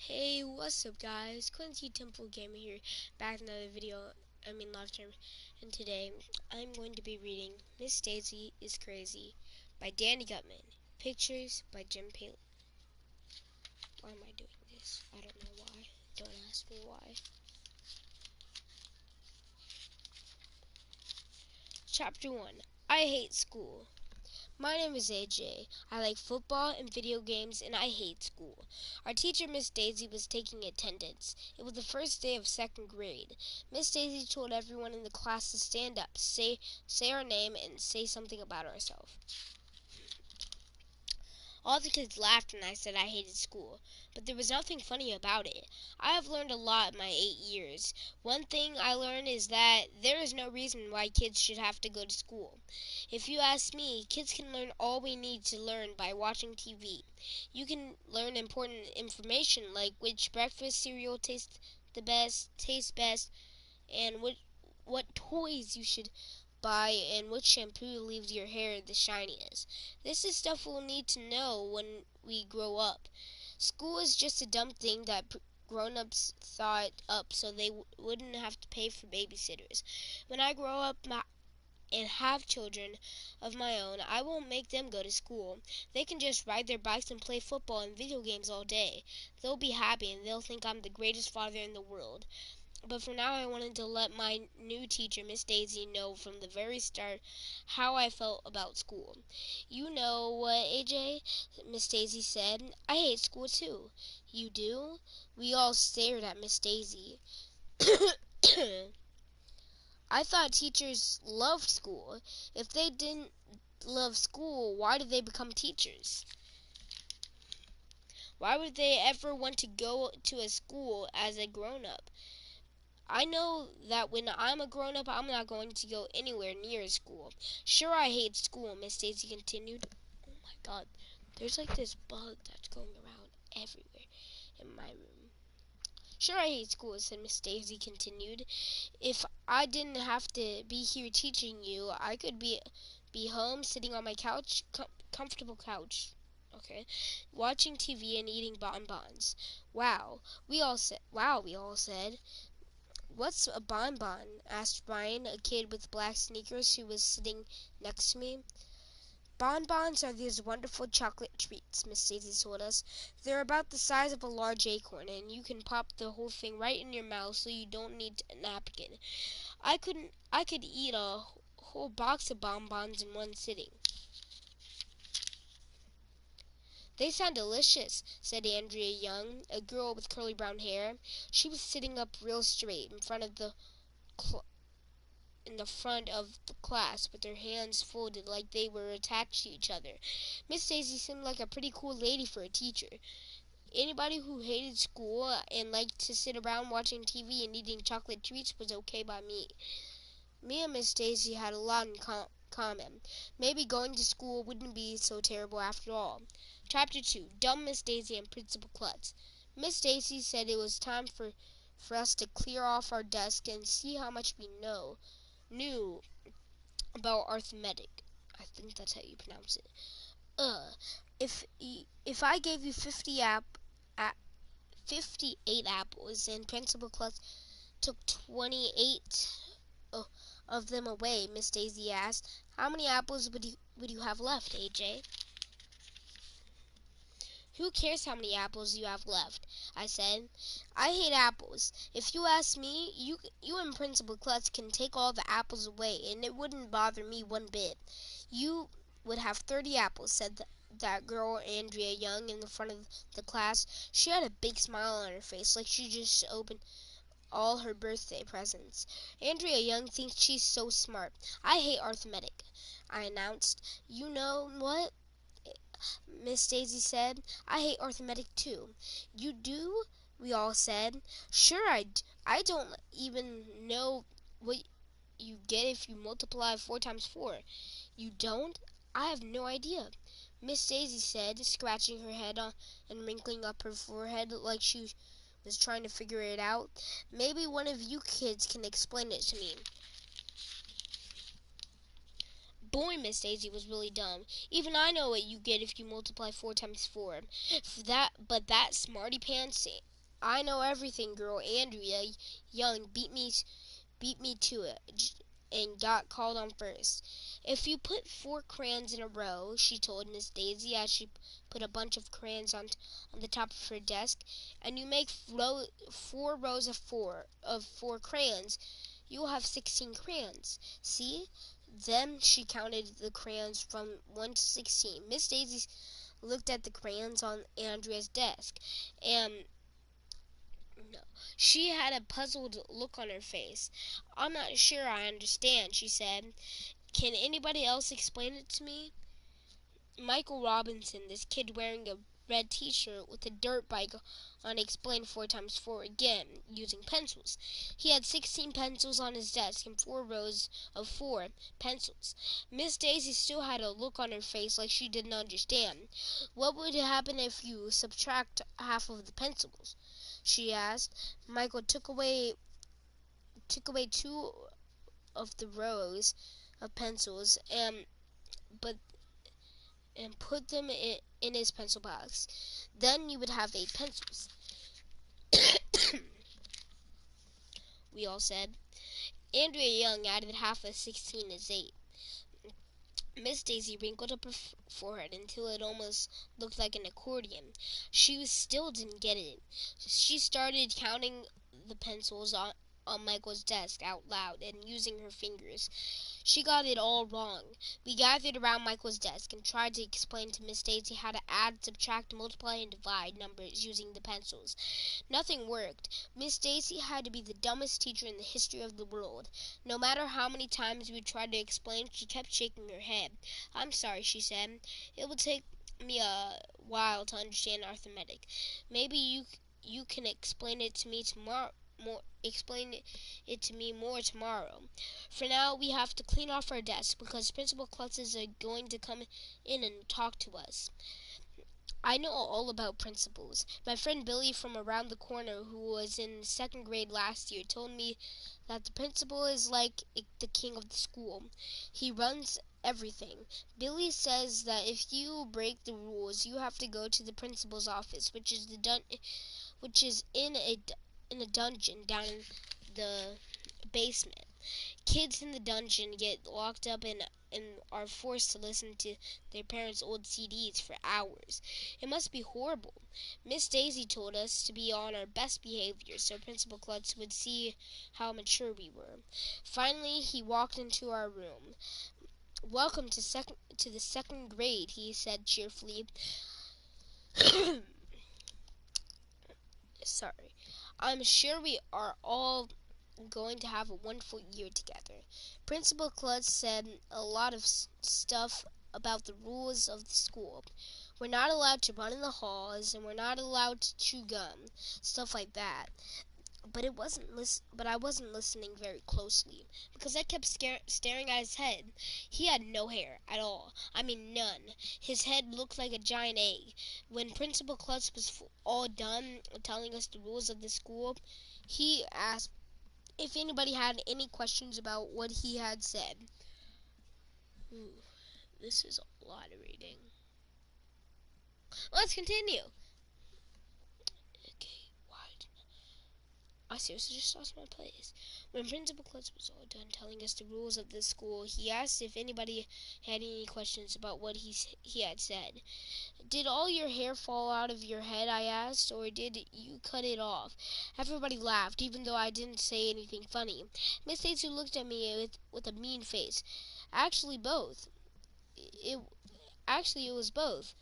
Hey, what's up guys? Quincy Temple Gamer here, back in another video, live stream, and today I'm going to be reading Miss Daisy is Crazy by Danny Gutman, pictures by Jim Palin. Why am I doing this? I don't know why. Don't ask me why. Chapter 1, I Hate School. My name is AJ. I like football and video games, and I hate school. Our teacher, Miss Daisy, was taking attendance. It was the first day of second grade. Miss Daisy told everyone in the class to stand up, say our name, and say something about ourselves. All the kids laughed when I said I hated school, but there was nothing funny about it. I have learned a lot in my 8 years. One thing I learned is that there is no reason why kids should have to go to school. If you ask me, kids can learn all we need to learn by watching TV. You can learn important information like which breakfast cereal tastes best, and what toys you should buy and which shampoo leaves your hair the shiniest. This is stuff we'll need to know when we grow up. School is just a dumb thing that grown-ups thought up so they wouldn't have to pay for babysitters. When I grow up and have children of my own, I won't make them go to school. They can just ride their bikes and play football and video games all day. They'll be happy and they'll think I'm the greatest father in the world. But for now, I wanted to let my new teacher, Miss Daisy, know from the very start how I felt about school. You know what, AJ? Miss Daisy said. I hate school too. You do? We all stared at Miss Daisy. I thought teachers loved school. If they didn't love school, why did they become teachers? Why would they ever want to go to a school as a grown-up? I know that when I'm a grown-up, I'm not going to go anywhere near school. Sure, I hate school, Miss Daisy continued. Oh my god, there's like this bug that's going around everywhere in my room. Sure, I hate school, said Miss Daisy continued. If I didn't have to be here teaching you, I could be home sitting on my couch, comfortable couch. Okay, watching TV and eating bonbons. Wow, we all said. What's a bonbon? Asked Brian, a kid with black sneakers who was sitting next to me. Bonbons are these wonderful chocolate treats, Miss Daisy told us. They're about the size of a large acorn, and you can pop the whole thing right in your mouth so you don't need a napkin. I could eat a whole box of bonbons in one sitting. They sound delicious, said Andrea Young, a girl with curly brown hair. She was sitting up real straight in front of the class with her hands folded like they were attached to each other. Miss Daisy seemed like a pretty cool lady for a teacher. Anybody who hated school and liked to sit around watching TV and eating chocolate treats was okay by me. Me and Miss Daisy had a lot in common. Maybe going to school wouldn't be so terrible after all. Chapter 2, Dumb Miss Daisy and Principal Klutz. Miss Daisy said it was time for us to clear off our desk and see how much we knew about arithmetic. I think that's how you pronounce it. If I gave you 58 apples and Principal Klutz took 28 of them away, Miss Daisy asked, how many apples would you have left, AJ? Who cares how many apples you have left? I said. I hate apples. If you ask me, you and Principal Klutz can take all the apples away, and it wouldn't bother me one bit. You would have 30 apples, said that girl, Andrea Young, in the front of the class. She had a big smile on her face, like she just opened all her birthday presents. Andrea Young thinks she's so smart. I hate arithmetic, I announced. You know what? Miss Daisy said. I hate arithmetic too. You do? We all said. Sure, I don't even know what you get if you multiply 4 times 4. You don't? I have no idea. Miss Daisy said, scratching her head and wrinkling up her forehead like she was trying to figure it out. Maybe one of you kids can explain it to me. Boy, Miss Daisy was really dumb. Even I know what you get if you multiply 4 times 4. But that smarty pants I know everything, girl. Andrea Young beat me to it and got called on first. If you put 4 crayons in a row, she told Miss Daisy as she put a bunch of crayons on the top of her desk, and you make 4 rows of four crayons, you will have 16 crayons. See? Then she counted the crayons from 1 to 16. Miss Daisy looked at the crayons on Andrea's desk, and no, she had a puzzled look on her face. I'm not sure I understand, she said. Can anybody else explain it to me? Michael Robinson, this kid wearing a red t-shirt with a dirt bike on, explained 4 times 4 again, using pencils. He had 16 pencils on his desk and 4 rows of 4 pencils. Miss Daisy still had a look on her face like she didn't understand. What would happen if you subtract half of the pencils? She asked. Michael took away 2 of the rows of pencils but and put them in his pencil box. Then you would have 8 pencils. We all said. Andrea Young added half of 16 is 8. Miss Daisy wrinkled up her forehead until it almost looked like an accordion. She still didn't get it. She started counting the pencils on Michael's desk out loud and using her fingers. She got it all wrong. We gathered around Michael's desk and tried to explain to Miss Daisy how to add, subtract, multiply, and divide numbers using the pencils. Nothing worked. Miss Daisy had to be the dumbest teacher in the history of the world. No matter how many times we tried to explain, she kept shaking her head. I'm sorry, she said. It will take me a while to understand arithmetic. Maybe you can explain it to me tomorrow. Explain it to me more tomorrow. For now, we have to clean off our desks because Principal Klutz is going to come in and talk to us. I know all about principals. My friend Billy from around the corner, who was in 2nd grade last year, told me that the principal is like the king of the school. He runs everything. Billy says that if you break the rules, you have to go to the principal's office, which is in a dungeon down in the basement. Kids in the dungeon get locked up and are forced to listen to their parents' old CDs for hours. It must be horrible. Miss Daisy told us to be on our best behavior so Principal Klutz would see how mature we were. Finally, he walked into our room. Welcome to the 2nd grade, he said cheerfully. Sorry. I'm sure we are all going to have a wonderful year together. Principal Klutz said a lot of stuff about the rules of the school. We're not allowed to run in the halls, and we're not allowed to chew gum, stuff like that. But I wasn't listening very closely because I kept staring at his head. He had no hair at all. I mean, none. His head looked like a giant egg. When Principal Klutz was all done telling us the rules of the school, he asked if anybody had any questions about what he had said. Ooh, this is a lot of reading. Let's continue. Okay, what? I seriously just lost my place. When Principal Klutz was all done telling us the rules of the school, he asked if anybody had any questions about what he had said. Did all your hair fall out of your head, I asked, or did you cut it off? Everybody laughed, even though I didn't say anything funny. Miss Daisy looked at me with a mean face. Actually, both. It was both,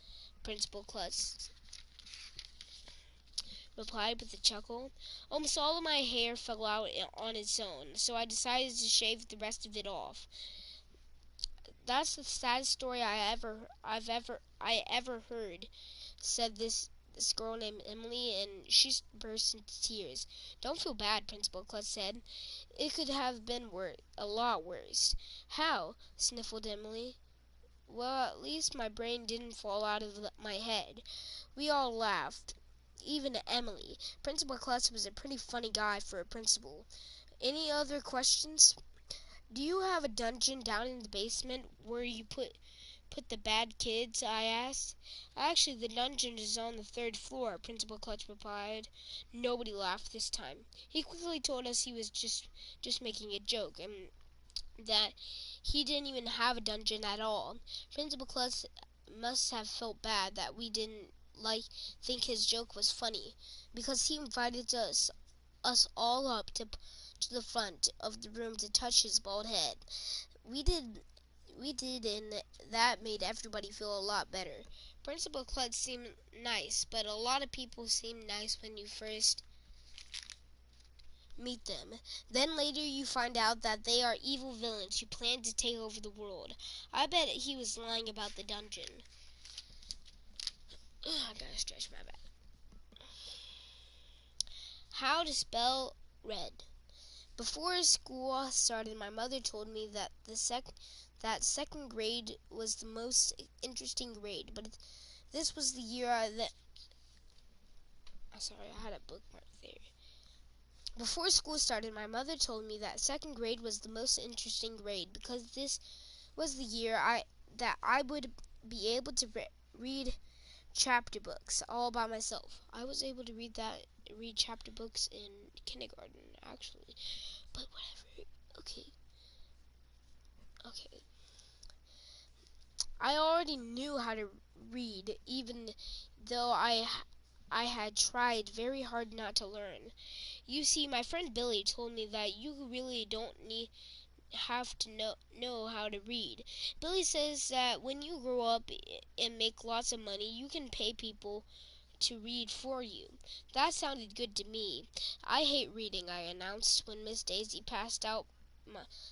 Principal Klutz replied with a chuckle. Almost all of my hair fell out on its own, so I decided to shave the rest of it off. That's the saddest story I ever heard, said this girl named Emily, and she burst into tears. Don't feel bad, Principal Klutz said. It could have been a lot worse. How? Sniffled Emily. Well, at least my brain didn't fall out of my head. We all laughed. Even Emily. Principal Klutz was a pretty funny guy for a principal. Any other questions? Do you have a dungeon down in the basement where you put put the bad kids?" I asked. "Actually, the dungeon is on the 3rd floor," Principal Clutch replied. Nobody laughed this time. He quickly told us he was just making a joke, and that he didn't even have a dungeon at all. Principal Clutch must have felt bad that we didn't think his joke was funny, because he invited us all up to the front of the room to touch his bald head. We did, and that made everybody feel a lot better. Principal Clutch seemed nice, but a lot of people seem nice when you first meet them. Then later you find out that they are evil villains who plan to take over the world. I bet he was lying about the dungeon. Ugh, I gotta stretch my back. How to spell red. Before school started, my mother told me that that second grade was the most interesting grade, but this was the year sorry, I had a bookmark there. Before school started, my mother told me that second grade was the most interesting grade because this was the year that I would be able to read chapter books all by myself. I was able to read chapter books in kindergarten, actually. But whatever. Okay. I already knew how to read, even though I had tried very hard not to learn. You see, my friend Billy told me that you really don't have to know how to read. Billy says that when you grow up and make lots of money, you can pay people to read for you. That sounded good to me. "I hate reading," I announced when Miss Daisy passed out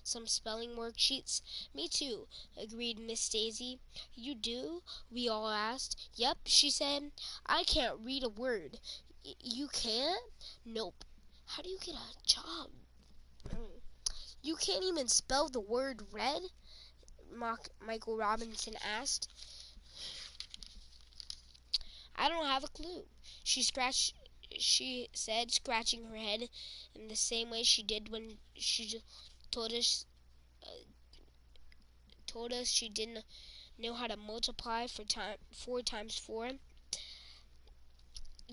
some spelling worksheets. "Me too," agreed Miss Daisy. "You do?" we all asked. "Yep," she said. "I can't read a word." You can't?" "Nope." "How do you get a job?" "You can't even spell the word red?" Michael Robinson asked. "I don't have a clue," she said, scratching her head in the same way she did when she told us she didn't know how to multiply 4 times 4.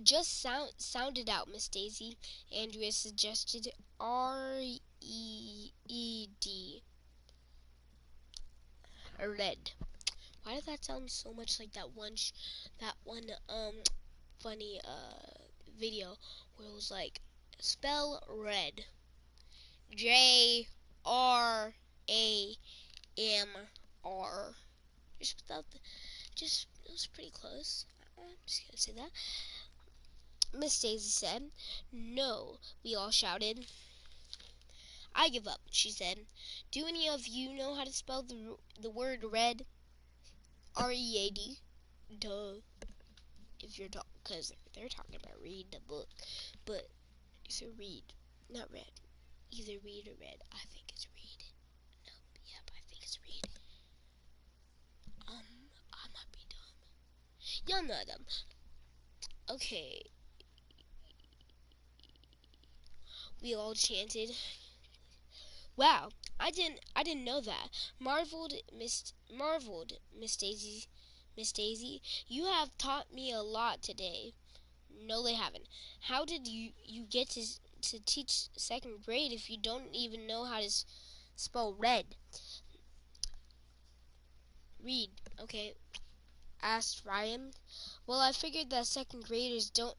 "Just sound it out, Miss Daisy," Andrea suggested. "REED. Red." Why did that sound so much like that one funny video where it was like, "Spell red. JRAMR." It was pretty close. I'm just gonna say that. Miss Daisy said. "No," we all shouted. "I give up," she said. "Do any of you know how to spell the word red?" READ. Duh. If you're because they're talking about read the book, but it's a read, not red. Either read or red. I think it's read. Nope. Yep, I think it's read. I might be dumb. Y'all know them. Okay. We all chanted. "Wow, I didn't know that," marveled Miss Daisy. "Miss Daisy, you have taught me a lot today." "No, they haven't. How did you get to teach second grade if you don't even know how to spell red?" "Read, okay?" asked Ryan. "Well, I figured that second graders don't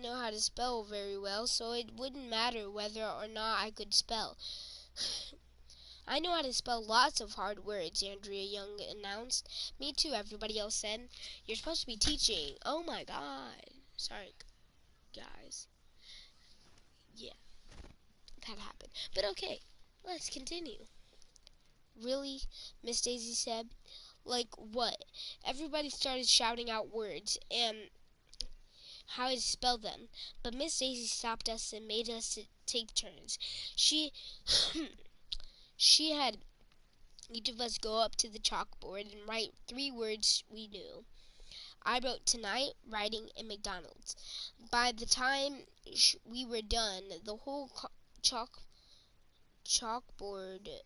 know how to spell very well, so it wouldn't matter whether or not I could spell." "I know how to spell lots of hard words," Andrea Young announced. "Me too," everybody else said. "You're supposed to be teaching." Oh my god. Sorry, guys. Yeah, that happened. But okay, let's continue. "Really?" Miss Daisy said. "Like what?" Everybody started shouting out words and how to spell them. But Miss Daisy stopped us and made us take turns. She she had each of us go up to the chalkboard and write 3 words we knew. I wrote tonight, writing, and McDonald's. By the time we were done, the whole chalkboard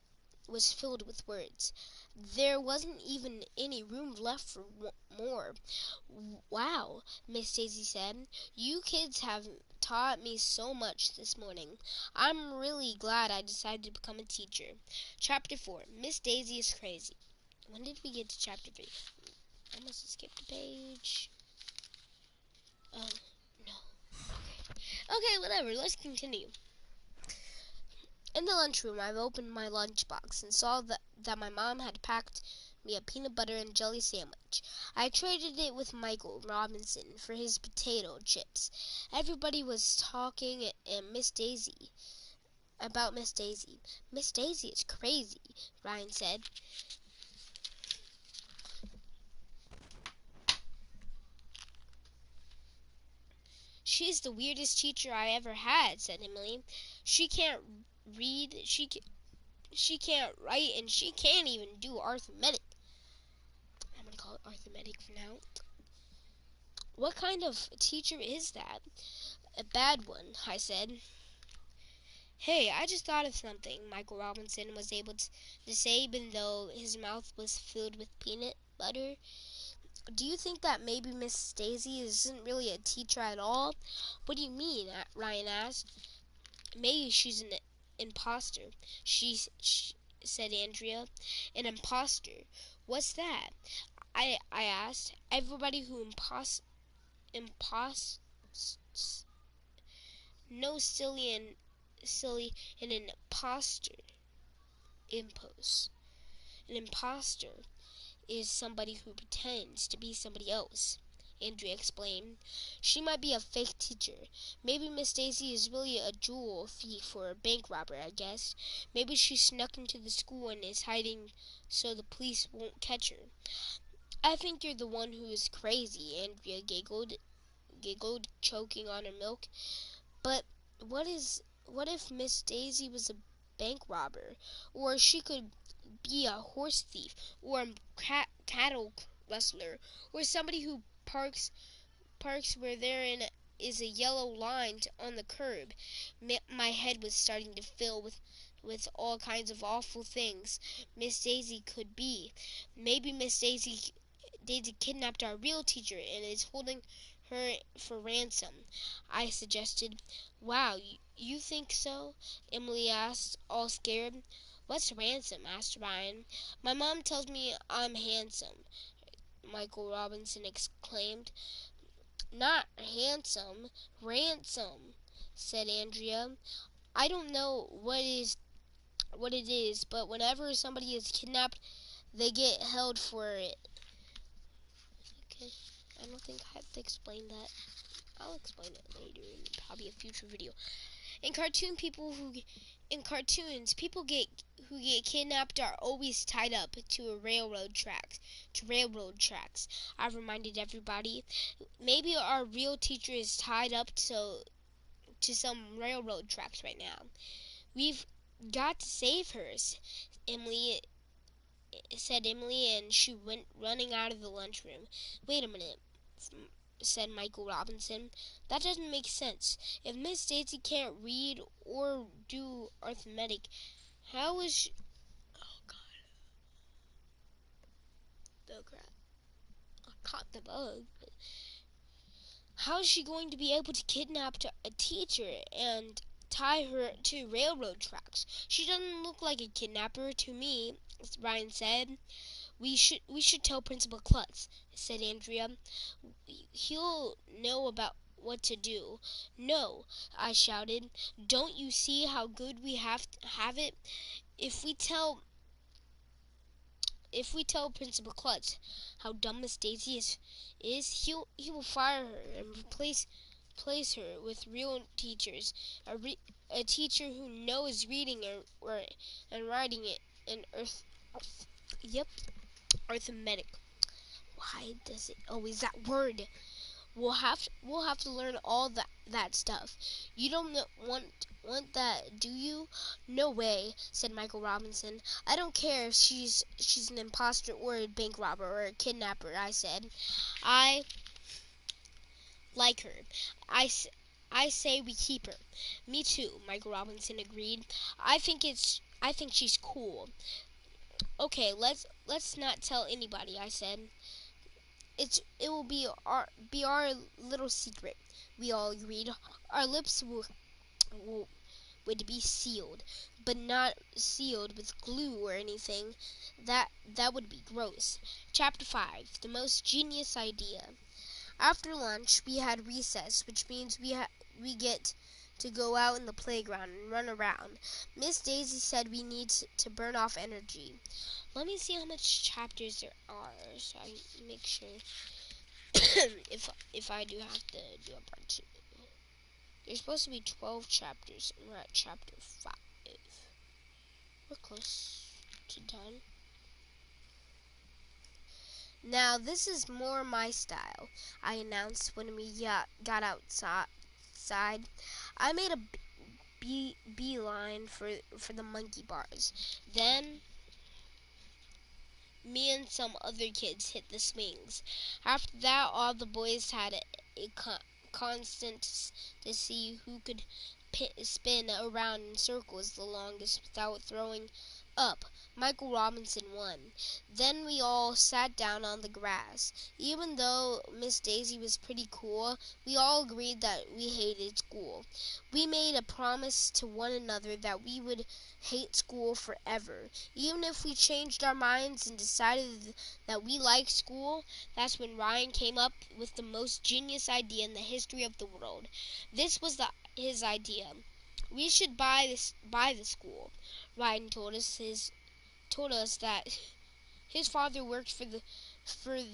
was filled with words. There wasn't even any room left for more. Wow, Miss Daisy said. You kids have taught me so much this morning. I'm really glad I decided to become a teacher. Chapter 4, Miss Daisy is Crazy. When did we get to Chapter 3? I must have skipped a page. Oh, no. Okay, whatever. Let's continue. In the lunchroom, I opened my lunchbox and saw that my mom had packed me a peanut butter and jelly sandwich. I traded it with Michael Robinson for his potato chips. Everybody was talking and about Miss Daisy. Miss Daisy is crazy, Ryan said. She's the weirdest teacher I ever had, said Emily. She can't read, she can't write, and she can't even do arithmetic. I'm going to call it arithmetic for now. What kind of teacher is that? A bad one, I said. Hey, I just thought of something, Michael Robinson was able to say, even though his mouth was filled with peanut butter. Do you think that maybe Miss Daisy isn't really a teacher at all? What do you mean? Ryan asked. Maybe she's an imposter, she said Andrea. An imposter? What's that? I asked. Everybody who imposts no silly and an impose. An imposter is somebody who pretends to be somebody else, Andrea explained. She might be a fake teacher. Maybe Miss Daisy is really a jewel thief or a bank robber, I guess. Maybe she snuck into the school and is hiding so the police won't catch her. I think you're the one who is crazy, Andrea giggled, choking on her milk. But what if Miss Daisy was a bank robber? Or she could be a horse thief, or a cattle rustler, or somebody who parks where is a yellow line on the curb. My head was starting to fill with all kinds of awful things Miss Daisy could be. Maybe Miss Daisy kidnapped our real teacher and is holding her for ransom, I suggested. Wow, you think so? Emily asked, all scared. What's ransom? Asked Ryan. My mom tells me I'm handsome, Michael Robinson exclaimed. Not handsome, ransom, said Andrea. I don't know what it is, but whenever somebody is kidnapped, they get held for it. Okay, I don't think I have to explain that. I'll explain it later in probably a future video. In cartoons, people who get kidnapped are always tied up to railroad tracks. I reminded everybody. Maybe our real teacher is tied up to some railroad tracks right now. We've got to save her, Emily said Emily, and she went running out of the lunchroom. Wait a minute, said Michael Robinson. That doesn't make sense. If Miss Daisy can't read or do arithmetic, how is she... Oh, God. The crap. I caught the bug. How is she going to be able to kidnap a teacher and tie her to railroad tracks? She doesn't look like a kidnapper to me, Ryan said. We should tell Principal Klutz, said Andrea. He'll know about what to do. No, I shouted. Don't you see how good we have it? If we tell Principal Klutz how dumb Miss Daisy is, he will fire her and replace her with real teachers. A teacher who knows reading and writing it in arithmetic. Why does it always that word? We'll have to learn all that stuff. You don't want that, do you? No way, said Michael Robinson. I don't care if she's an imposter or a bank robber or a kidnapper, I said. I like her. I say we keep her. Me too, Michael Robinson agreed. I think she's cool. Okay, let's not tell anybody, I said. It will be our little secret. We all agreed. Our lips would be sealed, but not sealed with glue or anything. That would be gross. Chapter 5: The Most Genius Idea. After lunch, we had recess, which means we get to go out in the playground and run around. Miss Daisy said we need to burn off energy. Let me see how much chapters there are, so I make sure if I do have to do a part 2. There's supposed to be 12 chapters, and we're at chapter 5. We're close to done. Now, this is more my style, I announced when we got outside. I made a beeline for the monkey bars. Then, me and some other kids hit the swings. After that, all the boys had a constant to see who could spin around in circles the longest without throwing up. Michael Robinson won. Then we all sat down on the grass. Even though Miss Daisy was pretty cool, we all agreed that we hated school. We made a promise to one another that we would hate school forever. Even if we changed our minds and decided that we liked school, that's when Ryan came up with the most genius idea in the history of the world. This was his idea. We should buy the school. Ryan told us that his father worked for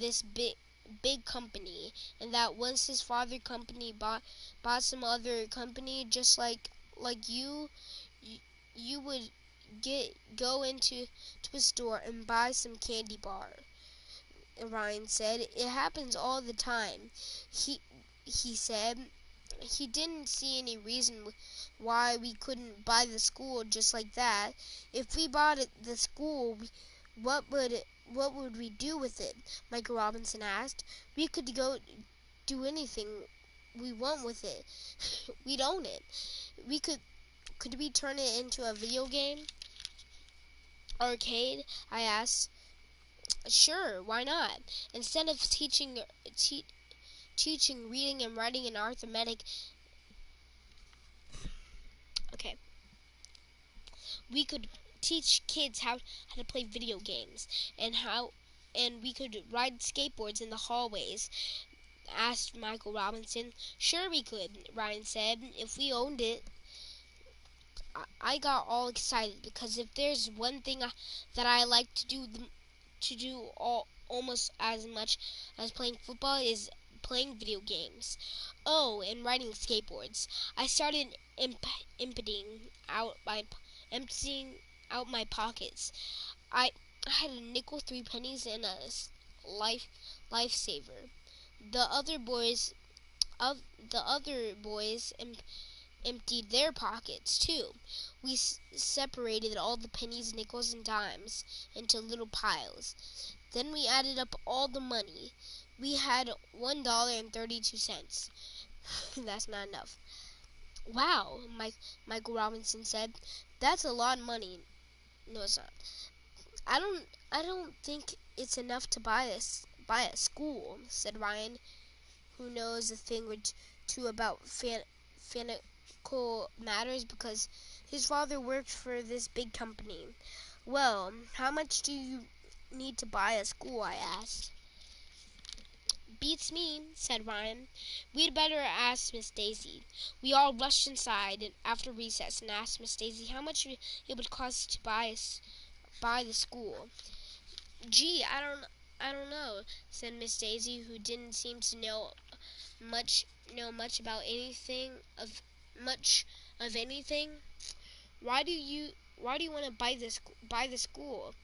this big company, and that once his father company bought some other company just like you would go into a store and buy some candy bar. Ryan said, "It happens all the time." He said he didn't see any reason why we couldn't buy the school just like that. If we bought the school, what would we do with it? Michael Robinson asked. We could go do anything we want with it. We'd own it. We could we turn it into a video game arcade? I asked. Sure, why not? Instead of teaching reading and writing and arithmetic, okay, we could teach kids how to play video games and we could ride skateboards in the hallways, asked Michael Robinson. Sure we could, Ryan said, if we owned it. I got all excited because if there's one thing that I like to do almost as much as playing football is playing video games. Oh, and riding skateboards. I started out my emptying out my pockets. I had a nickel, 3 pennies, and a lifesaver. The other boys emptied their pockets too. We separated all the pennies, nickels, and dimes into little piles. Then we added up all the money. We had $1.32. That's not enough. Wow, Michael Robinson said. That's a lot of money. No, it's not. I don't think it's enough to buy a school, said Ryan, who knows a thing or two about financial matters because his father worked for this big company. Well, how much do you need to buy a school? I asked. Beats me, said Ryan. We'd better ask Miss Daisy. We all rushed inside after recess and asked Miss Daisy how much it would cost to buy the school. Gee, I don't know, said Miss Daisy, who didn't seem to know much about much of anything. Why do you want to buy the school?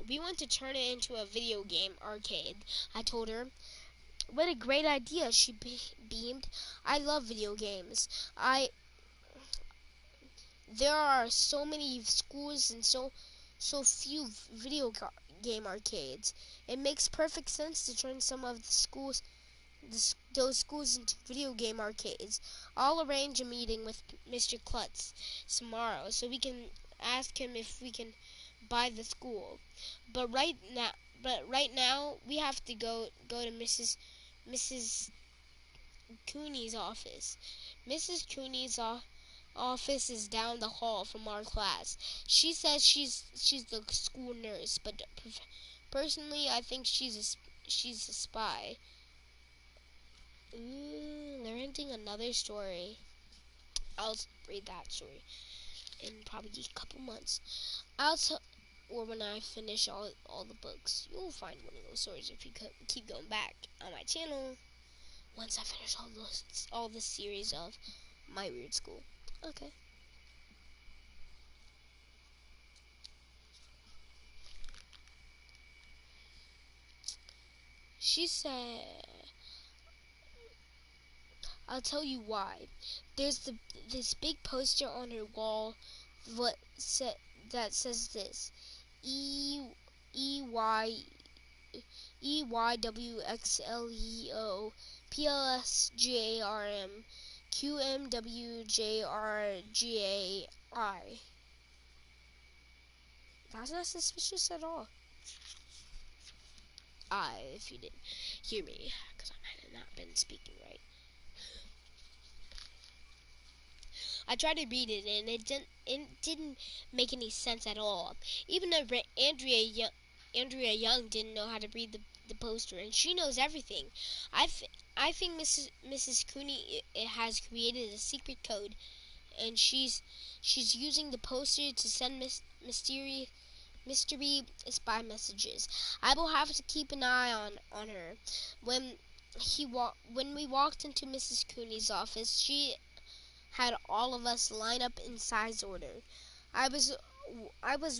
We want to turn it into a video game arcade, I told her. What a great idea, she beamed. I love video games. There are so many schools and so few game arcades. It makes perfect sense to turn some of those schools into video game arcades. I'll arrange a meeting with Mr. Klutz tomorrow so we can ask him if we can by the school. But right now we have to go to Mrs. Cooney's office. Mrs. Cooney's office is down the hall from our class. She says she's the school nurse, but personally, I think she's a spy. They're hinting another story. I'll read that story in probably a couple months. Or when I finish all the books, you'll find one of those stories if you keep going back on my channel. Once I finish all the series of My Weird School. Okay. She said, "I'll tell you why. There's this big poster on her wall. That says this: E E Y EYWXLEO PLSGARM QMWJRGAI. That's not suspicious at all. If you didn't hear me, because I might have not been speaking right. I tried to read it and it didn't make any sense at all. Even Andrea Young didn't know how to read the poster, and she knows everything. I think Mrs. Cooney has created a secret code, and she's using the poster to send mystery spy messages. I will have to keep an eye on her. When we walked into Mrs. Cooney's office, she had all of us line up in size order. I was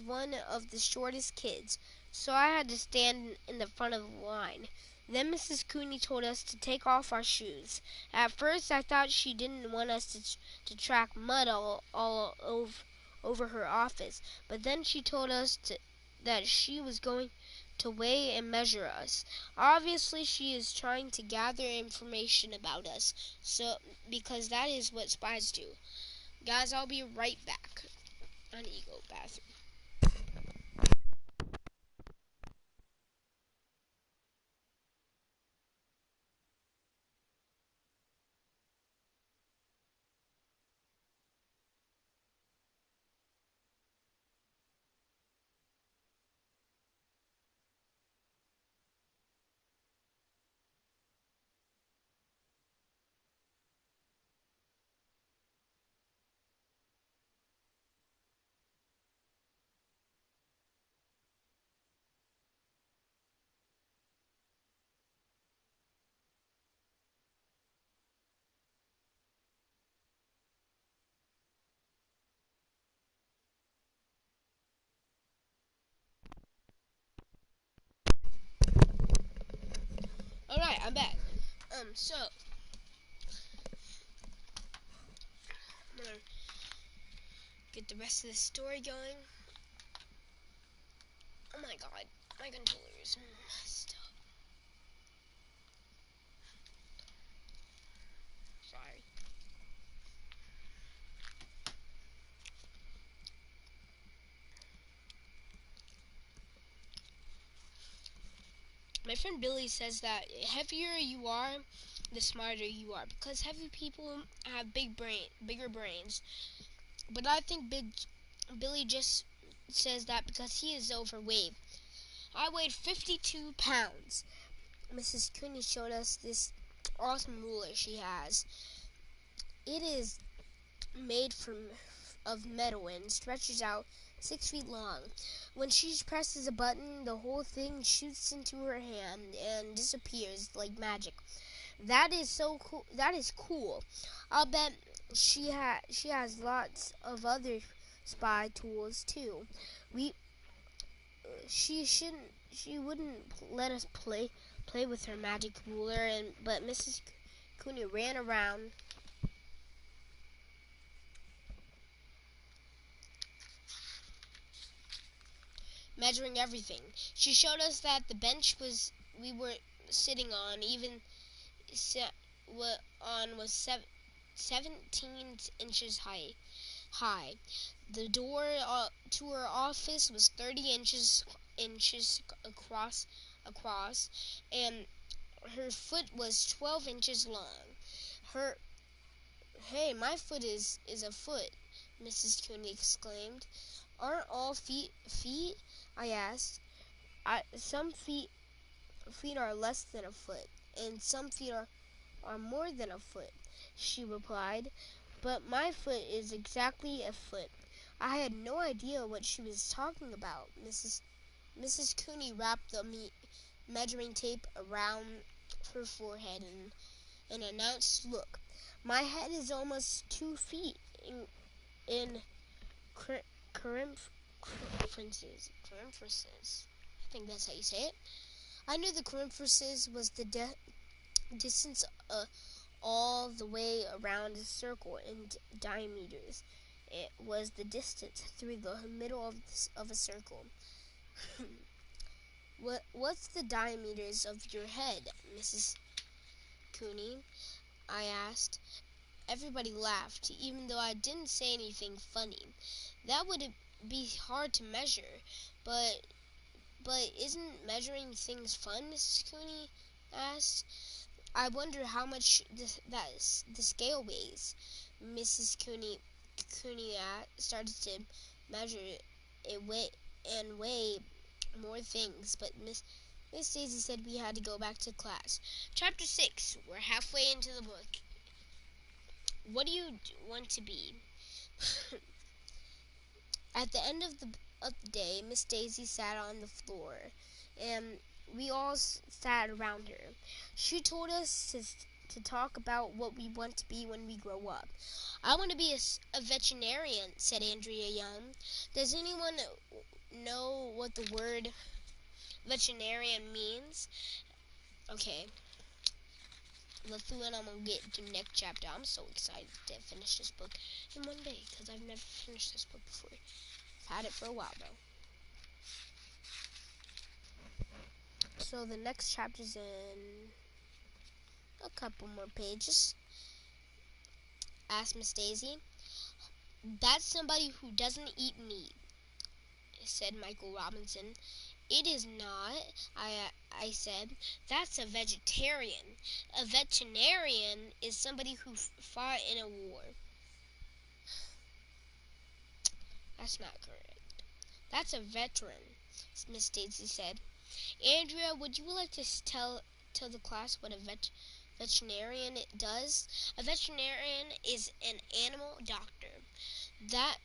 one of the shortest kids, so I had to stand in the front of the line. Then Mrs. Cooney told us to take off our shoes. At first, I thought she didn't want us to track mud all over her office, but then she told us that she was going to weigh and measure us. Obviously, she is trying to gather information about us, so because that is what spies do. Guys, I'll be right back. I need to go bathroom. Alright, I'm back. So I'm gonna get the rest of the story going. Oh my god, my controller is messed up. Sorry. My friend Billy says that the heavier you are, the smarter you are, because heavy people have bigger brains. But I think Billy just says that because he is overweight. I weighed 52 pounds. Mrs. Cooney showed us this awesome ruler she has. It is made of metal and stretches out 6 feet long. When she presses a button, the whole thing shoots into her hand and disappears like magic. That is so cool. That is cool. I'll bet she has lots of other spy tools too. We she wouldn't let us play with her magic ruler, but Mrs. Cooney ran around measuring everything. She showed us that the bench we were sitting on was 17 inches high. high. The door to her office was 30 inches across, and her foot was 12 inches long. Her Hey, my foot is a foot, Mrs. Cooney exclaimed. Aren't all feet? I asked. Some feet are less than a foot, and some feet are more than a foot, she replied. But my foot is exactly a foot. I had no idea what she was talking about. Mrs. Cooney wrapped the measuring tape around her forehead and announced, "Look, my head is almost 2 feet in circumferences. I think that's how you say it. I knew the circumferences was the distance all the way around a circle in diameters. It was the distance through the middle of a circle. What's the diameters of your head, Mrs. Cooney?" I asked. Everybody laughed, even though I didn't say anything funny. That would be hard to measure, but isn't measuring things fun? Mrs. Cooney asked. I wonder how much the scale weighs. Mrs. Cooney started to measure it weigh more things, but Miss Daisy said we had to go back to class. Chapter 6. We're halfway into the book. What do you want to be? At the end of the day, Miss Daisy sat on the floor, and we all sat around her. She told us to talk about what we want to be when we grow up. I want to be a veterinarian, said Andrea Young. Does anyone know what the word veterinarian means? Okay, let's do it. I'm going to get to the next chapter. I'm so excited to finish this book in one day because I've never finished this book before. I've had it for a while, though. So the next chapter's in a couple more pages. Asked Miss Daisy. That's somebody who doesn't eat meat, said Michael Robinson. It is not, I said. That's a vegetarian. A veterinarian is somebody who fought in a war. That's not correct. That's a veteran, Miss Daisy said. Andrea, would you like to tell the class what a veterinarian does? A veterinarian is an animal doctor. That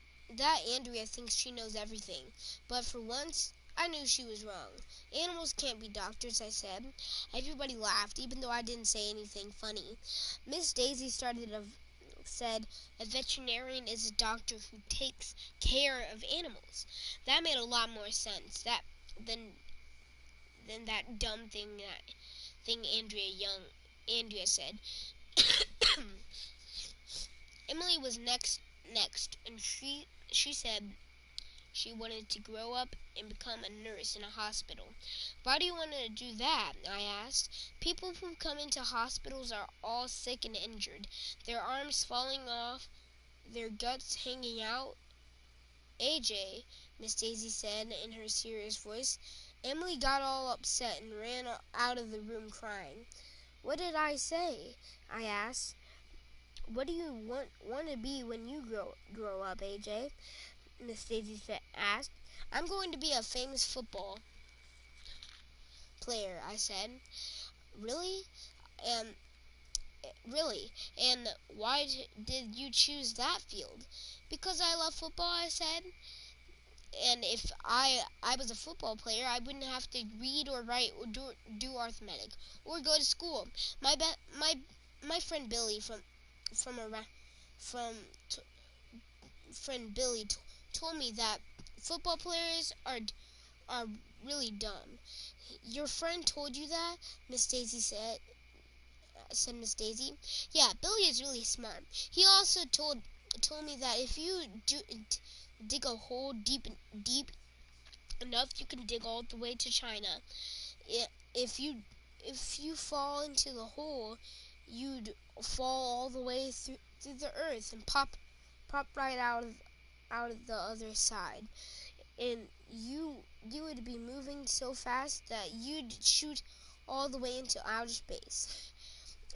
Andrea thinks she knows everything, but for once I knew she was wrong. Animals can't be doctors, I said. Everybody laughed, even though I didn't say anything funny. Miss Daisy said a veterinarian is a doctor who takes care of animals. That made a lot more sense than that dumb thing Andrea said. Emily was next, and she said she wanted to grow up and become a nurse in a hospital. Why do you want to do that? I asked. People who come into hospitals are all sick and injured, their arms falling off, their guts hanging out. AJ, Miss Daisy said in her serious voice. Emily got all upset and ran out of the room crying. What did I say? I asked. What do you want to be when you grow up, AJ? Miss Daisy asked. I'm going to be a famous football player, I said. Really? And really? And why did you choose that field? Because I love football, I said. And if I was a football player, I wouldn't have to read or write or do arithmetic or go to school. My friend Billy from friend Billy told me that football players are really dumb. Your friend told you that? Miss Daisy said Miss Daisy. Yeah, Billy is really smart. He also told me that if you dig a hole deep enough, you can dig all the way to China. If you fall into the hole, you'd fall all the way through the earth and pop pop right out of the other side, and you would be moving so fast that you'd shoot all the way into outer space.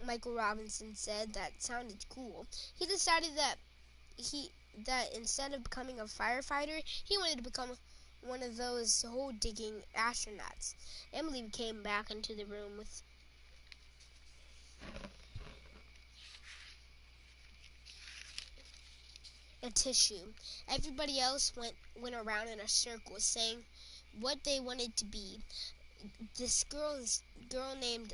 Michael Robinson said that sounded cool. He decided that instead of becoming a firefighter, he wanted to become one of those hole-digging astronauts. Emily came back into the room with a tissue. Everybody else went around in a circle saying what they wanted to be. This girl named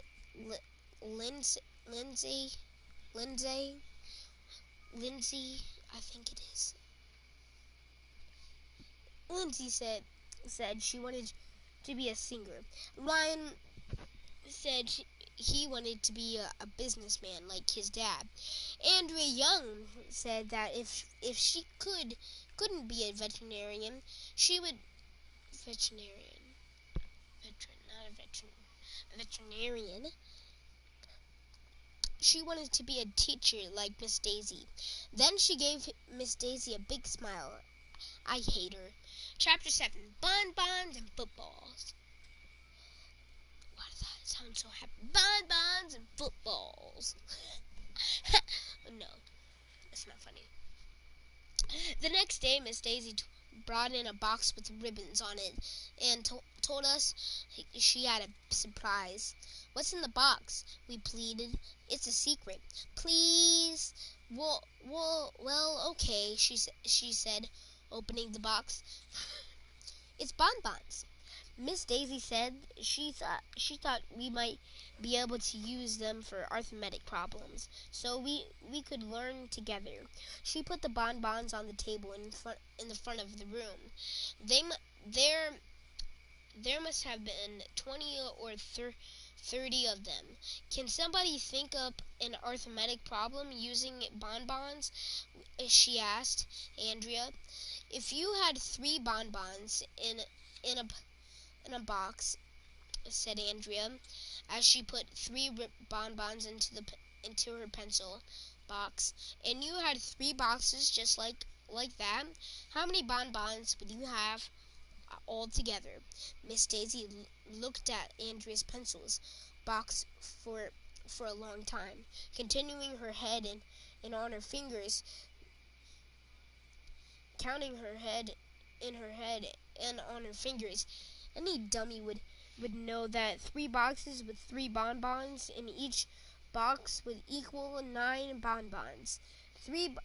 Lindsay, Lindsay, Lindsay, Lindsay, I think it is. Lindsay said she wanted to be a singer. Ryan said he wanted to be a businessman like his dad. Andrea Young said that if she couldn't be a veterinarian, she would not a veterinarian. She wanted to be a teacher like Miss Daisy. Then she gave Miss Daisy a big smile. I hate her. Chapter 7, Bonbons and Footballs. Why does that sound so happy? Bonbons and footballs. No, it's not funny. The next day, Miss Daisy brought in a box with ribbons on it and told us she had a surprise. What's in the box? We pleaded. It's a secret. Please. Well, okay, she said, opening the box. It's bonbons. Miss Daisy said she thought we might be able to use them for arithmetic problems, so we could learn together. She put the bonbons on the table in the front of the room. There must have been 20 or 30 of them. Can somebody think up an arithmetic problem using bonbons? She asked Andrea. If you had 3 bonbons in a box, said Andrea, as she put 3 bonbons into her pencil box, and you had 3 boxes just like that, how many bonbons would you have all together? Miss Daisy looked at Andrea's pencils box for a long time, continuing her head and on her fingers, counting her head in her head and on her fingers. Any dummy would know that 3 boxes with 3 bonbons in each box would equal 9 bonbons. 3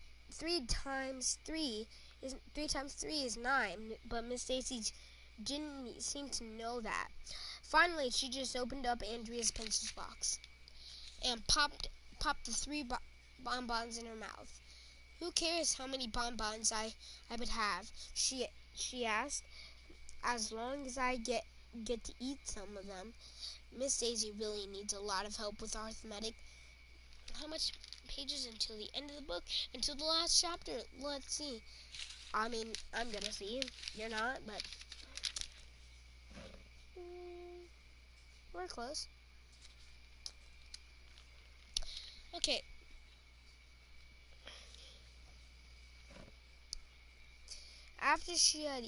times 3 is 9, but Miss Daisy didn't seem to know that. Finally, she just opened up Andrea's pencil box and popped the 3 bonbons in her mouth. Who cares how many bonbons I would have? She asked. As long as I get to eat some of them. Miss Daisy really needs a lot of help with arithmetic. How much pages until the end of the book? Until the last chapter? Let's see. I mean, I'm gonna see. You're not, but we're close. Okay. After she had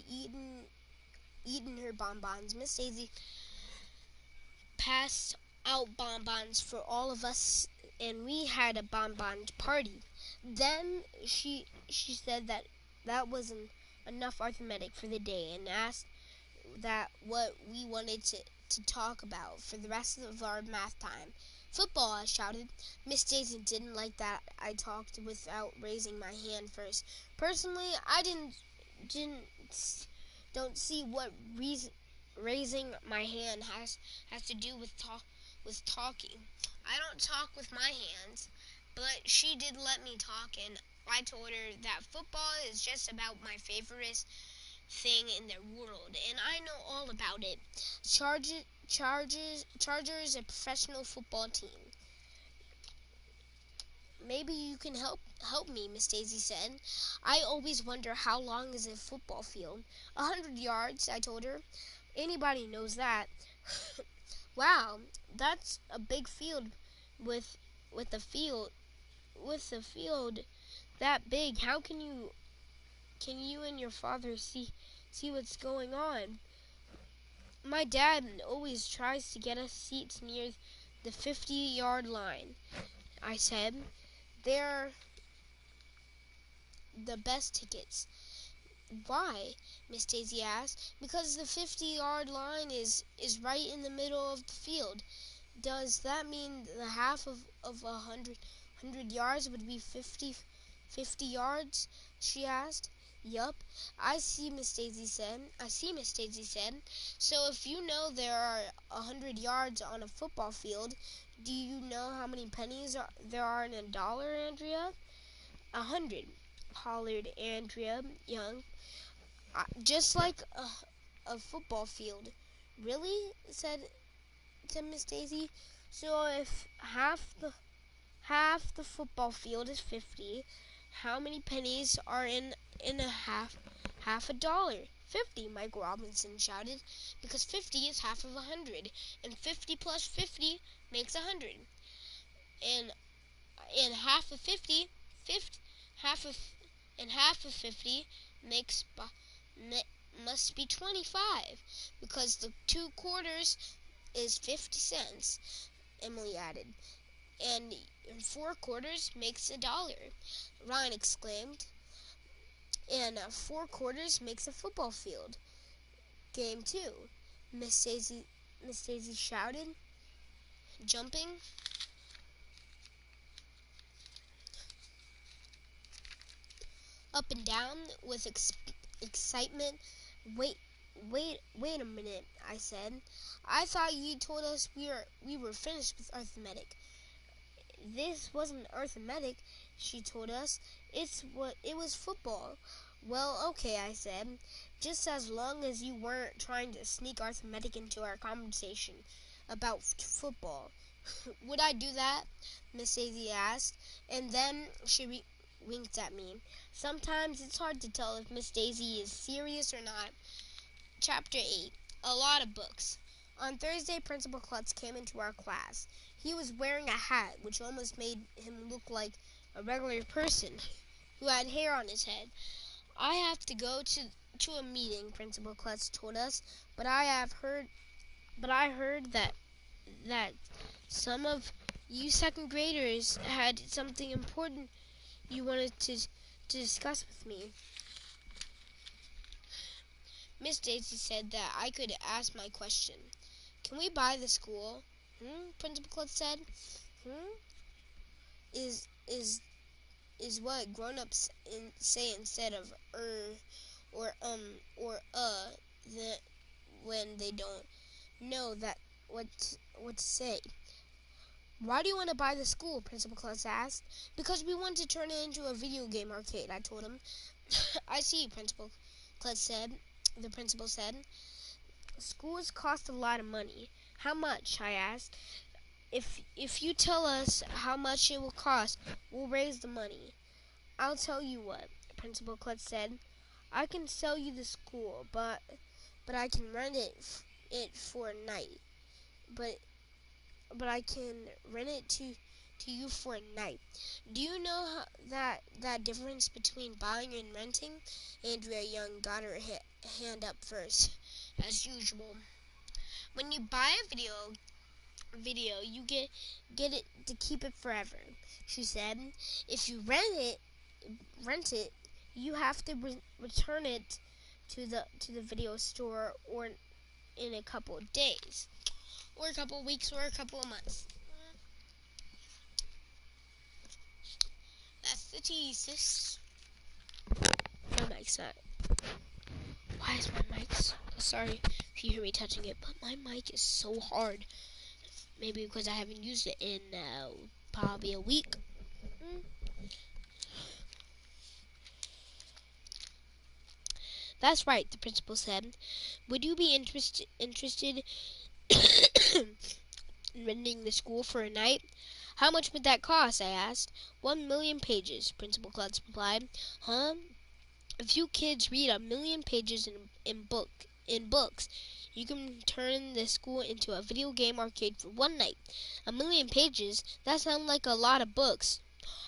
eaten her bonbons, Miss Daisy passed out bonbons for all of us, and we had a bonbon party. Then she said that wasn't enough arithmetic for the day and asked that what we wanted to talk about for the rest of our math time. Football, I shouted. Miss Daisy didn't like that I talked without raising my hand first. Personally, I don't see what reason raising my hand has to do with talking. I don't talk with my hands, but she did let me talk, and I told her that football is just about my favorite thing in the world, and I know all about it. Chargers a professional football team. Maybe you can help me, Miss Daisy said. I always wonder how long is a football field. 100 yards, I told her. Anybody knows that. Wow, that's a big field with a field that big. How can you and your father see what's going on? My dad always tries to get us seats near the 50-yard line, I said. They're the best tickets. Why? Miss Daisy asked. Because the 50-yard line is right in the middle of the field. Does that mean the half of 100 yards would be 50 yards? She asked. Yup, I see, Miss Daisy said. So if you know there are 100 yards on a football field, do you know how many pennies there are in a dollar, Andrea? 100, hollered Andrea Young. Just like a football field. Really? said Miss Daisy. So if half the football field is 50, how many pennies are in a half a dollar? 50, Mike Robinson shouted, because 50 is half of 100, and 50 plus 50 makes 100. And half of 50, half of 50 makes must be 25, because the 2 quarters is 50 cents, Emily added. And 4 quarters makes $1, Ryan exclaimed. And 4 quarters makes a football field. Game 2, Miss Daisy shouted, jumping up and down with excitement. Wait a minute, I said. I thought you told us we were finished with arithmetic. This wasn't arithmetic, she told us. It was football. Well, okay, I said, just as long as you weren't trying to sneak arithmetic into our conversation about football. Would I do that? Miss Daisy asked, and then she winked at me. Sometimes it's hard to tell if Miss Daisy is serious or not. Chapter 8. A lot of books. On Thursday, Principal Klutz came into our class. He was wearing a hat which almost made him look like a regular person who had hair on his head. I have to go to a meeting, Principal Klutz told us, but I heard that some of you second graders had something important you wanted to discuss with me. Miss Daisy said that I could ask my question. Can we buy the school? Principal Klutz said. Is what grown-ups say instead of or the, when they don't know that what to say. Why do you want to buy the school? Principal Klutz asked. Because we want to turn it into a video game arcade, I told him. I see, Principal Klutz said. The principal said. Schools cost a lot of money. How much? I asked. If you tell us how much it will cost, we'll raise the money. I'll tell you what, Principal Klutz said. I can sell you the school, but I can rent it for a night. But I can rent it to you for a night. Do you know that difference between buying and renting? Andrea Young got her hand up first, as usual. When you buy a video, you get it to keep it forever, she said. If you rent it, you have to return it to the video store or in a couple of days, or a couple of weeks, or a couple of months. That's the thesis. My mic's not. Why is my mic? Sorry if you hear me touching it, but my mic is so hard. Maybe because I haven't used it in probably a week. That's right, the principal said. Would you be interested in renting the school for a night? How much would that cost? I asked. 1,000,000 pages, Principal Klutz replied. Huh? If you kids read 1,000,000 pages in books, you can turn the school into a video game arcade for one night. 1,000,000 pages? That sounds like a lot of books.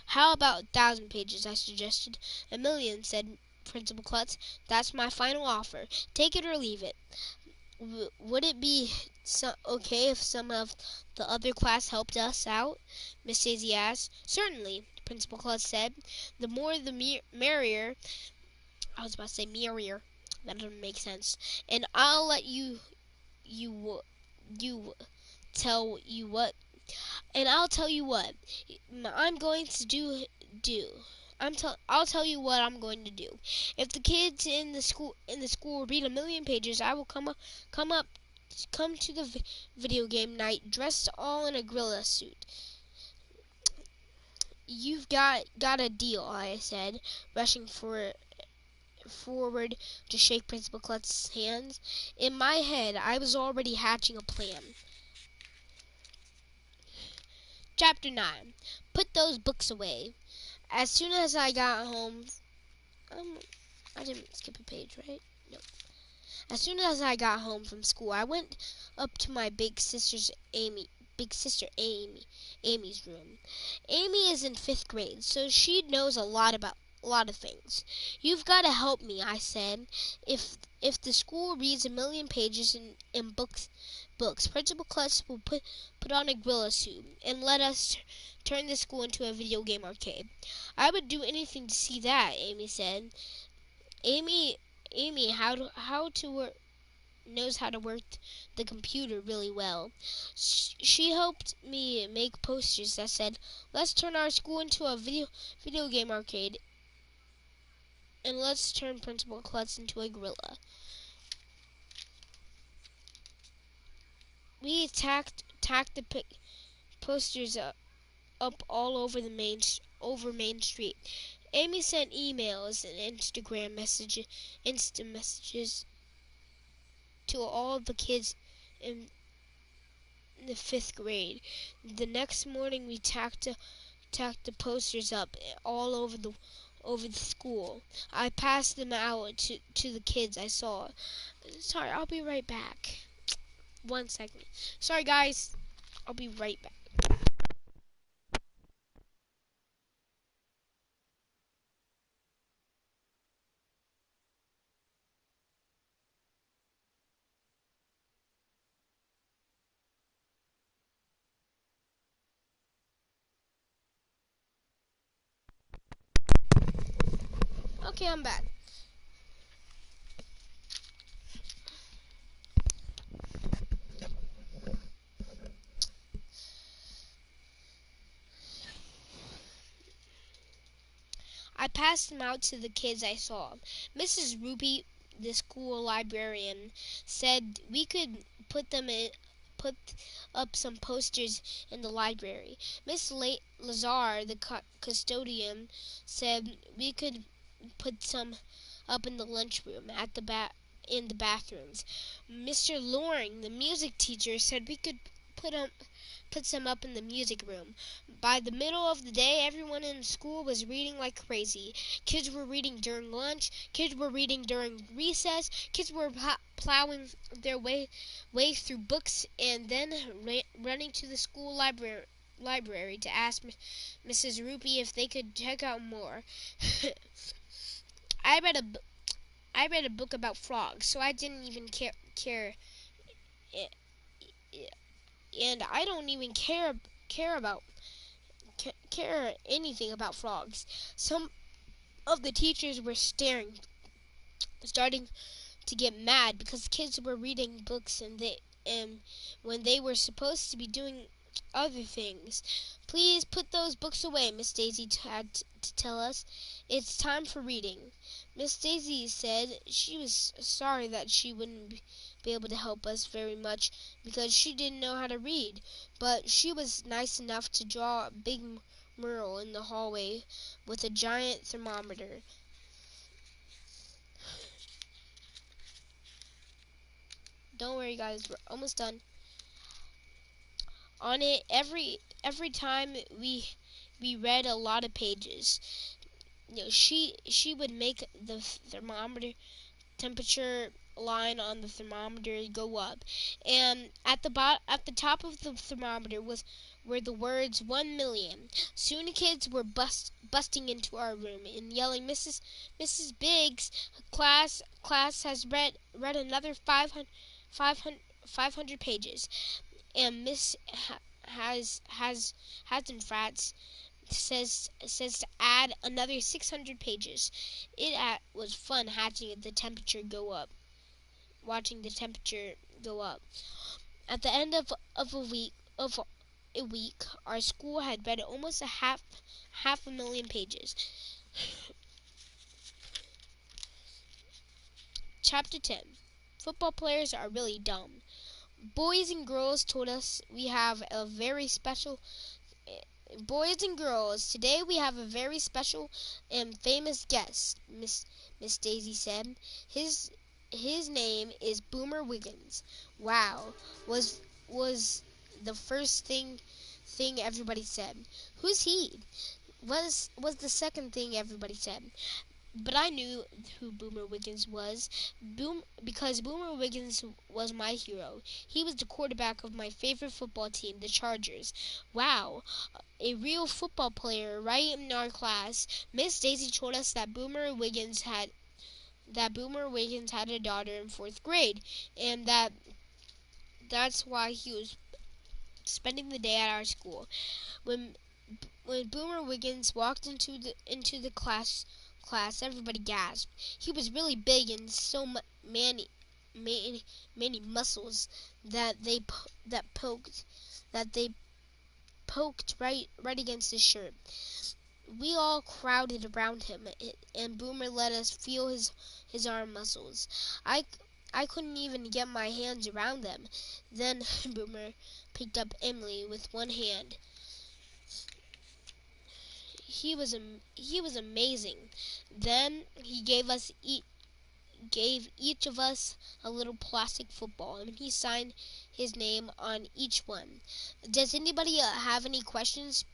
How about 1,000 pages, I suggested. 1,000,000, said Principal Klutz. That's my final offer. Take it or leave it. Would it be okay if some of the other class helped us out? Miss Daisy asked. Certainly, Principal Klutz said. The more the merrier. I was about to say merrier. That doesn't make sense. And I'll let you tell you what. And I'll tell you what I'm going to do. I'll tell you what I'm going to do. If the kids in the school read 1,000,000 pages, I will come to the video game night dressed all in a gorilla suit. You've got a deal, I said, rushing forward to shake Principal Klutz's hands. In my head, I was already hatching a plan. Chapter 9. Put those books away. As soon as I got home, I didn't skip a page, right? No. As soon as I got home from school, I went up to my big sister Amy's room. Amy is in 5th grade, so she knows a lot of things. You've got to help me, I said. If the school reads 1,000,000 pages in books, Principal Klutz will put on a gorilla suit and let us turn the school into a video game arcade. I would do anything to see that, Amy said. Amy knows how to work the computer really well. She helped me make posters that said, "Let's turn our school into a video game arcade, and let's turn Principal Klutz into a gorilla." We tacked the posters up all over Main Street. Amy sent emails and Insta messages to all the kids in the 5th grade. The next morning, we tacked the posters up all over the school. I passed them out to the kids I saw. Sorry, I'll be right back. 1 second. Sorry, guys. I'll be right back. Okay, I'm back. I passed them out to the kids I saw. Mrs. Ruby, the school librarian, said we could put up some posters in the library. Miss Lazar, the custodian, said we could put some up in the lunchroom in the bathrooms. Mr. Loring, the music teacher, said we could put some up in the music room. By the middle of the day, everyone in school was reading like crazy. Kids were reading during lunch. Kids were reading during recess. Kids were plowing their way through books and then running to the school library to ask Mrs. Ruby if they could check out more. I read a book about frogs, so I didn't even care, and I don't even care anything about frogs. Some of the teachers were starting to get mad because kids were reading books and when they were supposed to be doing other things. Please put those books away, Miss Daisy had to tell us. It's time for reading. Miss Daisy said she was sorry that she wouldn't be able to help us very much because she didn't know how to read, but she was nice enough to draw a big mural in the hallway with a giant thermometer. Don't worry, guys, we're almost done. On it, every time we read a lot of pages, she would make the thermometer temperature line on the thermometer go up, and at the top of the thermometer was were the words 1,000,000. Soon kids were busting into our room and yelling, Mrs. Biggs, class has read another 500 pages, and Miss Hasenfratz says to add another 600 pages. It was fun watching the temperature go up. At the end of a week, our school had read almost half a million pages. Chapter 10. Football players are really dumb. Boys and girls told us we have a very special Boys and girls, today we have a very special and famous guest, Miss Daisy said. His name is Boomer Wiggins. Wow, was the first thing everybody said. Who's he? Was the second thing everybody said. But I knew who Boomer Wiggins was, because Boomer Wiggins was my hero. He was the quarterback of my favorite football team, the Chargers. Wow, a real football player right in our class. Miss Daisy told us that Boomer Wiggins had a daughter in 4th grade, and that's why he was spending the day at our school. When Boomer Wiggins walked into the class, everybody gasped. He was really big and so many muscles that they poked right against his shirt. We all crowded around him, and Boomer let us feel his arm muscles. I couldn't even get my hands around them. Then Boomer picked up Emily with one hand. He was amazing. Then he gave each of us a little plastic football, and he signed his name on each one. Does anybody have any questions?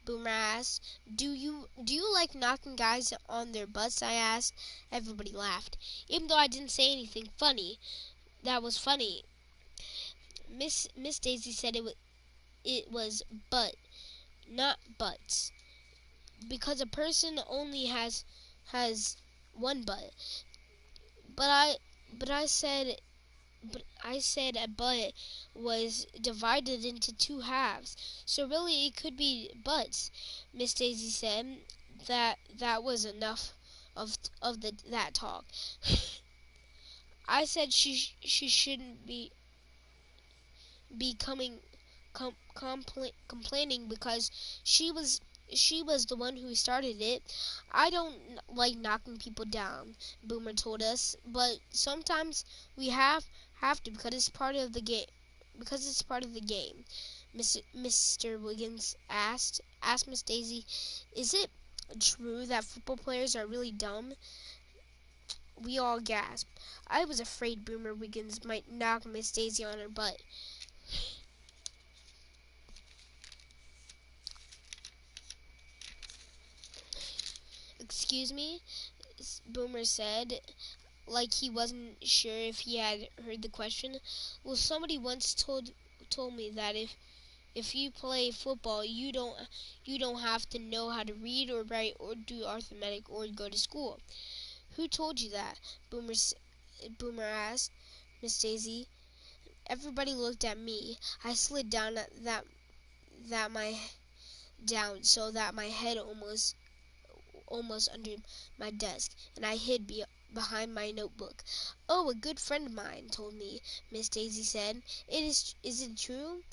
Boomer asked. Do you like knocking guys on their butts? I asked. Everybody laughed, even though I didn't say anything funny. That was funny. Miss Daisy said it was butt, not butts, because a person only has one butt. But I said a butt was divided into two halves, so really it could be butts. Miss Daisy said that was enough of that talk. I said she shouldn't be complaining because she was the one who started it. I don't like knocking people down, Boomer told us, but sometimes we have to because it's part of the game. Because it's part of the game. Mr. Wiggins asked Miss Daisy, "Is it true that football players are really dumb?" We all gasped. I was afraid Boomer Wiggins might knock Miss Daisy on her butt. "Excuse me?" Boomer said, like he wasn't sure if he had heard the question. "Well, somebody once told me that if you play football, you don't have to know how to read or write or do arithmetic or go to school." "Who told you that?" Boomer asked Miss Daisy. Everybody looked at me. I slid down so that my head almost under my desk, and I hid behind my notebook. "Oh, a good friend of mine told me," Miss Daisy said. Is it true?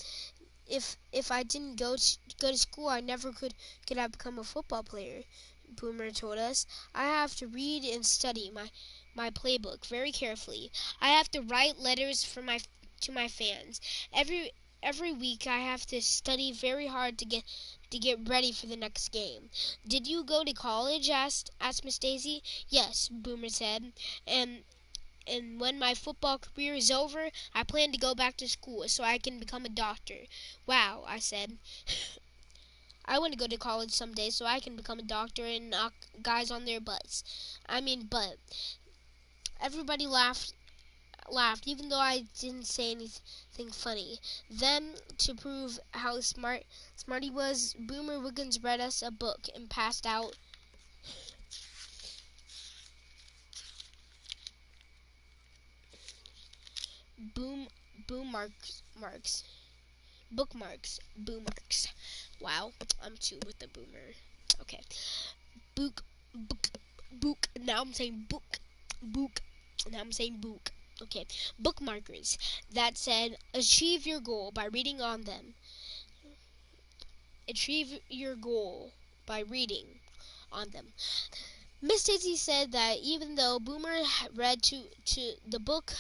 If I didn't go to school, I never could have become a football player," Boomer told us. "I have to read and study my playbook very carefully. I have to write letters to my fans. Every week I have to study very hard to get ready for the next game." "Did you go to college?" asked Miss Daisy. "Yes," Boomer said. And when my football career is over, I plan to go back to school so I can become a doctor." "Wow," I said. "I want to go to college someday so I can become a doctor and knock guys on their butts. I mean butt." Everybody laughed laughed, even though I didn't say anything funny. Then, to prove how smart he was, Boomer Wiggins read us a book and passed out boom marks bookmarks. Wow, I'm two with the boomer. Okay, book book. Now I'm saying book. Now I'm saying book. Okay, bookmarkers that said achieve your goal by reading on them. Achieve your goal by reading on them. Miss Daisy said that even though Boomer read to the book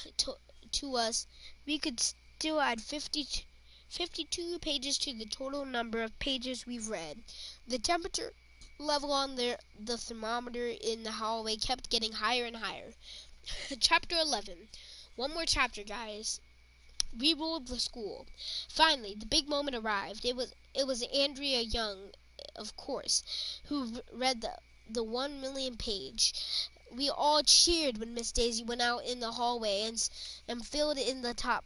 to us, we could still add 52 pages to the total number of pages we've read. The temperature level on the thermometer in the hallway kept getting higher and higher. Chapter 11. One more chapter, guys. We ruled the school. Finally, the big moment arrived. It was Andrea Young, of course, who read the 1 million page. We all cheered when Miss Daisy went out in the hallway and filled in the top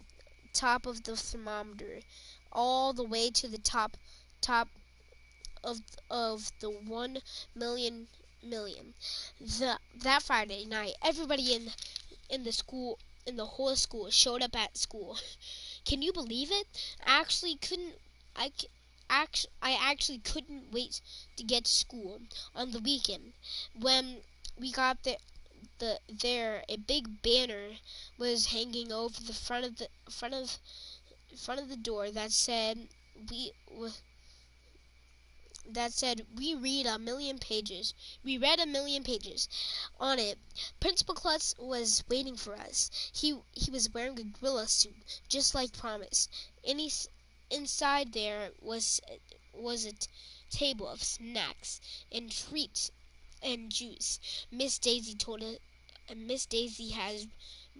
of the thermometer, all the way to the top of the 1 million. That Friday night, everybody in the school in the whole school showed up at school. Can you believe it? I actually couldn't. I actually couldn't wait to get to school on the weekend. When we got there, a big banner was hanging over the front of the door that said we read a million pages. We read a million pages. On it, Principal Klutz was waiting for us. He was wearing a gorilla suit, just like promised. Inside there was a table of snacks and treats and juice. Miss Daisy told us, and Miss Daisy has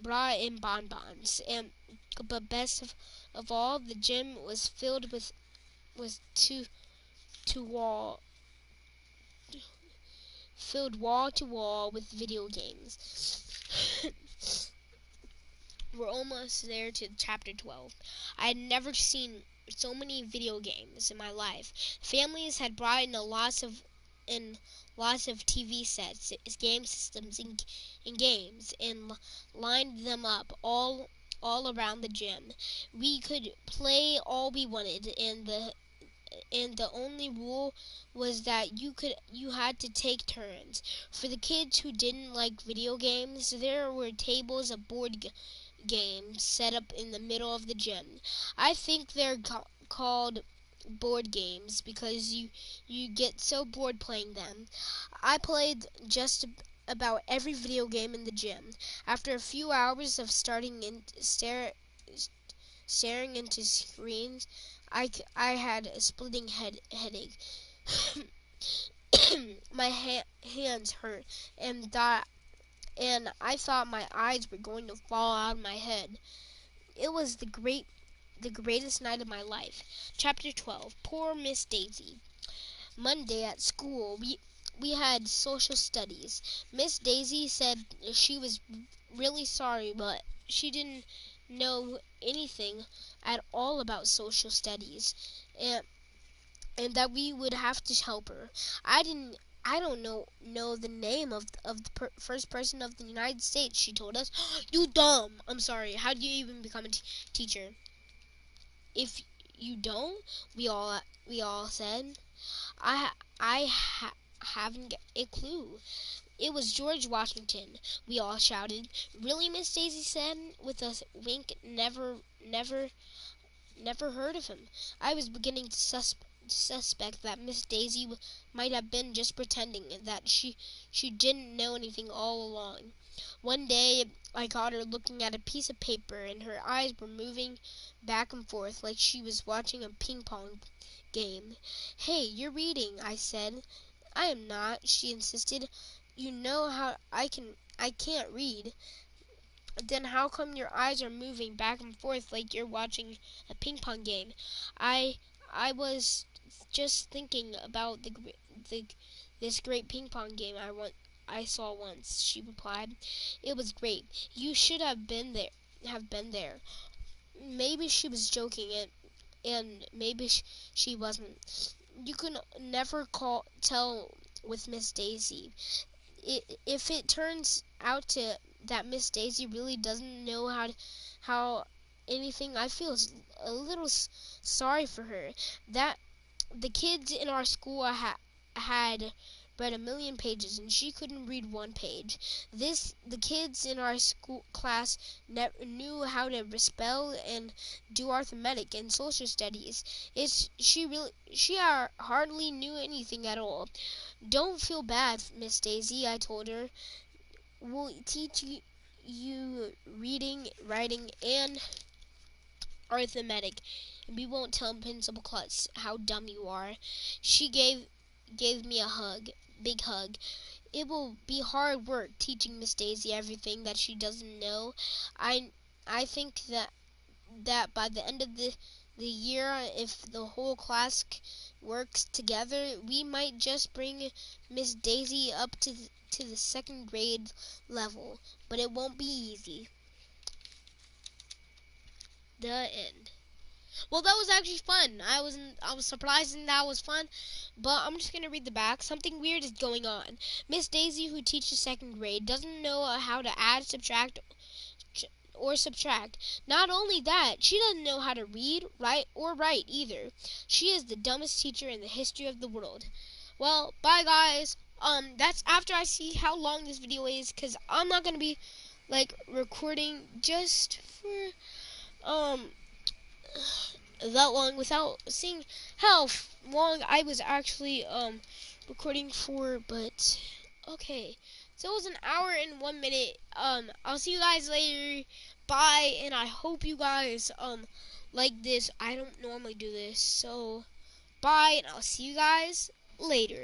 brought in bonbons. But best of all, the gym was filled with to wall filled wall to wall with video games. We're almost there to chapter 12. I had never seen so many video games in my life. Families had brought in lots of TV sets, game systems, and games, and lined them up all around the gym. We could play all we wanted, and the only rule was that you had to take turns. For the kids who didn't like video games, there were tables of board games set up in the middle of the gym. I think they're called board games because you get so bored playing them. I played just about every video game in the gym. After a few hours of staring into screens, I had a splitting headache. My hands hurt, and I thought my eyes were going to fall out of my head. It was the greatest night of my life. Chapter 12. Poor Miss Daisy. Monday at school, we had social studies. Miss Daisy said she was really sorry, but she didn't know anything at all about social studies, and that we would have to help her. I don't know the name of the first president of the United States, she told us. You dumb. I'm sorry. How do you even become a teacher? If you don't, we all said. I haven't a clue. It was George Washington, we all shouted. Really, Miss Daisy said, with a wink. Never heard of him. I was beginning to suspect that Miss Daisy might have been just pretending, that she didn't know anything all along. One day, I caught her looking at a piece of paper, and her eyes were moving back and forth like she was watching a ping pong game. Hey, you're reading, I said. I am not, she insisted. You know how I can't read. Then how come your eyes are moving back and forth like you're watching a ping pong game? I was just thinking about this great ping pong game I saw once, she replied. It was great. You should have been there. have been there. Maybe she was joking, and maybe she wasn't. You can never tell with Miss Daisy. If it turns out that Miss Daisy really doesn't know how anything, I feel a little sorry for her. That the kids in our school had read a million pages and she couldn't read one page. The kids in our school class knew how to spell and do arithmetic and social studies. She hardly knew anything at all. Don't feel bad, Miss Daisy, I told her. We'll teach you reading, writing, and arithmetic, and we won't tell Principal Klutz how dumb you are. She gave me a big hug. It will be hard work teaching Miss Daisy everything that she doesn't know. I think that by the end of the year, if the whole class works together, we might just bring Miss Daisy up to the second grade level, but it won't be easy. The end. Well, that was actually fun. I was surprised and that was fun, but I'm just gonna read the back. Something weird is going on. Miss Daisy, who teaches second grade, doesn't know how to add, subtract, or subtract. Not only that, she doesn't know how to read, write either. She is the dumbest teacher in the history of the world. Well, bye guys. That's after I see how long this video is, cause I'm not gonna be like recording just for that long without seeing how long I was actually recording for. But okay, so it was an hour and 1 minute. I'll see you guys later. Bye, and I hope you guys like this. I don't normally do this, so bye, and I'll see you guys later.